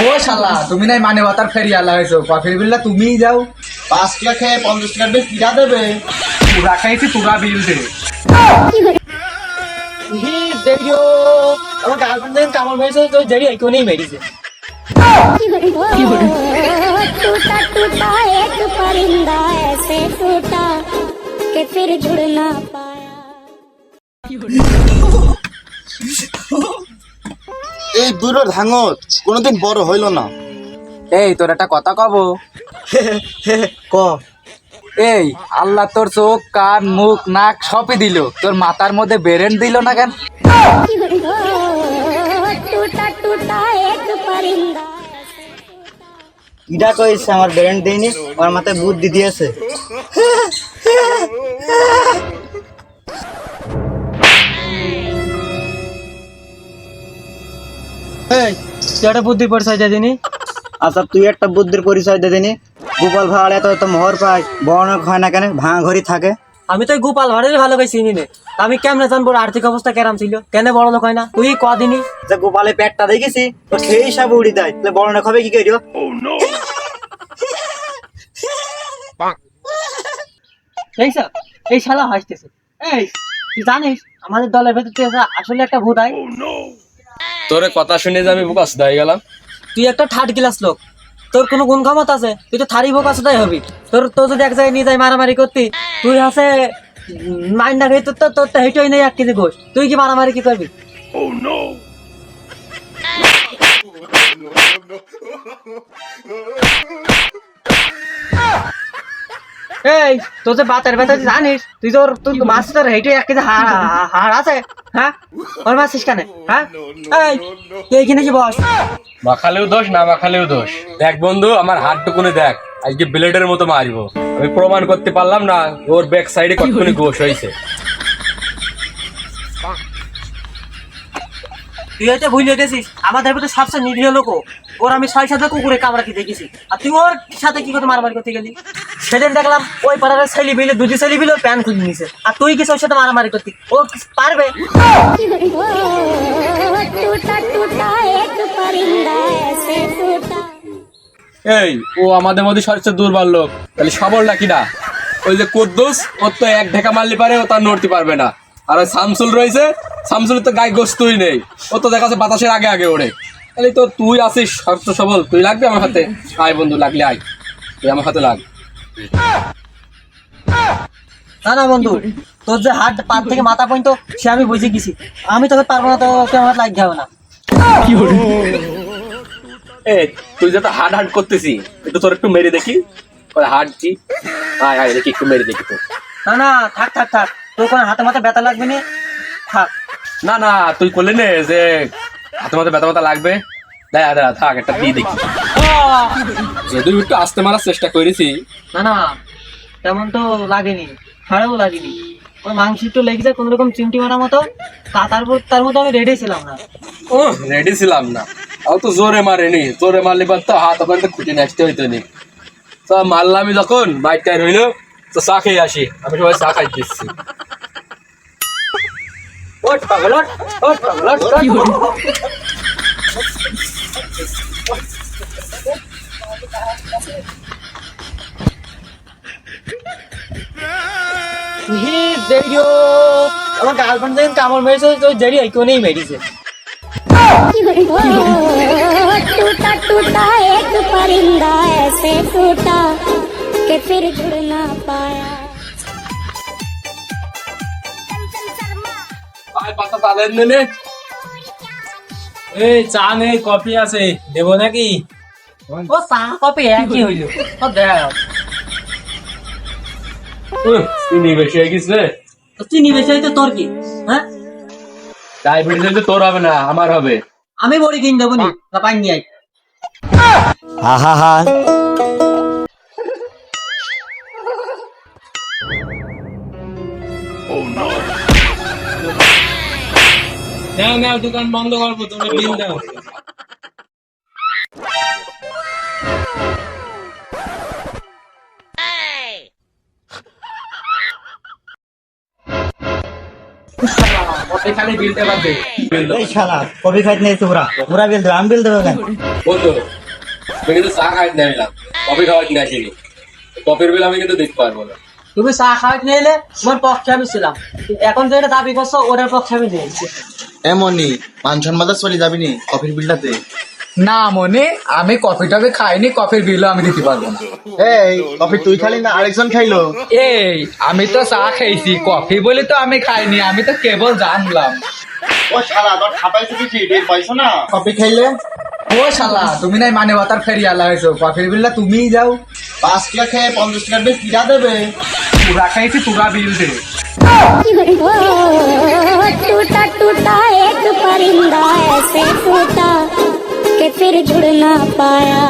ও শালা তুমি নাই মানে ওয়াটার ফেরি আলা হয়েছো কফির বিলটা তুমিই যাও 5 টাকা খেয়ে 50 টাকা বেশ কিরা দেবে। পুরা খাইছি পুরা বিল দে देखियो আমার গার্লফ্রেন্ড দেন কামল ভাই তো জড়ি আইকো নেই মেডিসে टूटा टूटा एक परिंदा ऐसे टूटा कि फिर जुड़ ना पाया। এই দুটো ধাঙত কোনোদিন বড় হইল না। এই তোর একটা কথা কব ক এই আল্লাহ তোর চোখ কান মুখ নাক সবই দিল তোর মাথার মধ্যে বেরেন দিল না কেন टूटा टूटा एक परिंदा ইডা কইছে আমার ব্রেন্ড দেইনি আমার মাথায় বুদ্ধি দিয়েছে এই তুই একটা বুদ্ধির পরিচয় দিয়ে দিনি আচ্ছা তুই একটা বুদ্ধির পরিচয় দিয়ে দিনি গোপাল ভাড় এত মোহর পায় বড় হয় না কেন ভাঙা ঘড়ি থাকে আমি তো গোপাল ভাড়ের ভালো করে চিনি নে আমি কেমনে জানবো আর্থিক অবস্থা কেরাম ছিল কেন বড় লোক হয় না তুই কদিনই যে গোপালে পেটটা দেখেছি তো সেই হিসাবে উড়ি দেয় তাহলে বড় লোক হবে কি করিও দেখছ এই শালা হাসতেছে এই তুই জানিস আমাদের দলের ভেতর তুই আসলে একটা ভূত আয় তোরে কথা শুনে যে আমি বোকাস দাই গেলাম। তুই একটা থার্ড ক্লাস লোক তোর কোনো গুণ ক্ষমতা আছে তুই তো থারি বোকা সেটাই হবি তোর যদি এক জায়গায় নিয়ে যায় মারামারি করতি তুই আছে মাইন্ড না তোর তো তোর তো হেঁটেই নেই 1 কেজি গোশ তুই কি মারামারি কি করবি এই তোর যে বাতের ব্যথা তুই জানিস তুই তুই মাছটার হেঁটে 1 কেজি হাড় আছে হ্যাঁ ওর মাছিস কেন হ্যাঁ এই তুই এখানে কি বস মাখালেও দোষ না মাখালেও দোষ। দেখ বন্ধু আমার হাতটুকুনে দেখ আজকে ব্লেডের মতো মারবো আমি প্রমাণ করতে পারলাম না ওর ব্যাক সাইডে কতক্ষণি গোশ হয়েছে। তুই হয়তো ভুলে গেছিস আমাদের ভিতরে সবচেয়ে নিরীহ লোক ওর আমি 6-7 কুকুরে কামড়াতে দেখেছি আর তুই ওর সাথে কি করে মারামারি করতে গেলি সেদিন দেখলাম ওই পাড়ার ছেলে বিলে দুটি ছেলে বিলে প্যান খুলে নিছে আর তুই কিছু ওর সাথে মারামারি করতি ও পারবে टूटा टूटा एक परिंदा ऐसे टूटा এই ও আমাদের মধ্যে সবচেয়ে দুর্বল লোক তাহলে সবল নাকি না ওই যে কুদ্দুস ওর তো এক ঢেকা মারলে পারে ও তার নড়তে পারবে না আর ওই শামসুল রয়েছে শামসুলের তো গায়ে গোস্তই নেই ও তো দেখা যাচ্ছে বাতাসের আগে আগে ওড়ে তাহলে তো তুই আছিস শক্ত সবল তুই লাগবে আমার হাতে আয় বন্ধু লাগলে আয় তুই আমার হাতে লাগ না না বন্ধু তোর যে হাত পা থেকে মাথা পর্যন্ত সে আমি বুঝে গেছি আমি তোকে পারবো না তোকে আমার লাগ যাবে না এ তুই যত হার্ড হার্ড করতেছি একটু তোর একটু মেরে দেখি হার্ডছি আয় আয় দেখি একটু মেরে দেখি তো না না থাক থাক থাক তোর কোনো হাতে মাথা ব্যথা লাগবে না থাক না না তুই করলি নে যে হাতে মাথা ব্যথা ব্যথা লাগবে দাঁড়া দাঁড়া থাক একটা দিয়ে দেখি যদি একটু আস্তে মারার চেষ্টা করেছি না না তেমন তো লাগেনি খারাপও লাগেনি ওই মাংস একটু লেগে যায় কোন রকম চিমটি মারার মতো তার মতো আমি রেডি ছিলাম না ও রেডি ছিলাম না তাও তো জোরে মারেনি জোরে মারলে পার তো হাত ওখান খুঁটে নেক্সট হইতো নি তো মারলাম যখন বাইক টায়ার হইলো তো চা খেয়ে আসি আমি সবাই চা খাই দিচ্ছি ওট পাগল ওট ওট পাগল ওট देखियो আমার গার্লফ্রেন্ড দেন কামল মেরেছে তো জড়ি আইকো নেই মেডিসে टूटा टूटा एक परिंदा ऐसे टूटा कि फिर जुड़ ना पाया। আয় পাতা তাদের নে এই চা নেই কফি আছে দেবো নাকি? ও চা কপি একই হইলো ও দেখ চিনি বেশি হয়ে গেছে তো চিনি বেশি হইতে তোর কি হ্যাঁ ডায়াবেটিস হইতে তোর হবে না আমার হবে আমি বড়ি কিন দেবো নি না পাই নি আই নাও নাও দোকান বন্ধ করবো তুমি বিল দাও তুই খালি বিলতে পারবে বিল দাও। এই শালা কফি খাইতে নিয়েছে ওরা ওরা বিল দেবে আমি বিল দেবো কেন বন্ধু তুমি কিন্তু চা খাইতে নিলাম, কফি খাওয়াতে নিয়ে আসিনি। কফির বিল আমি কিন্তু দিতে পারবো না। তুমি চা খাইতে নিলে তোমার পক্ষে আমি ছিলাম, এখন যেটা দাবি করছো ওটার পক্ষে আমি দিয়েছি। এমনই মান সম্মানটা চলে যাবি নি কফির বিলটাতে। না মনে আমি কফি টফি খাইনি, কফির বিলও আমি দিতে পারবো না। এই কফি তুই খালি না আরেকজন খাইলো? এই আমি তো চা খেয়েছি, কফি বলে তো আমি খাইনি, আমি তো কেবল জানলাম। ও শালা তোর খাতায় চুকিছি টের পাইছো না কফি খাইলে? ও শালা তুমি নাই মানে ওতার ফেরিয়ালা হয়েছো, কফির বিলটা তুমিই যাও। 5 টাকা খেয়ে 50 টাকা বেশ কিরা দেবে? তুরা খাইছি তুরা বিল দে। ओ, टूटा टूटा एक परिंदा ऐसे टूटा कि फिर जुड़ ना पाया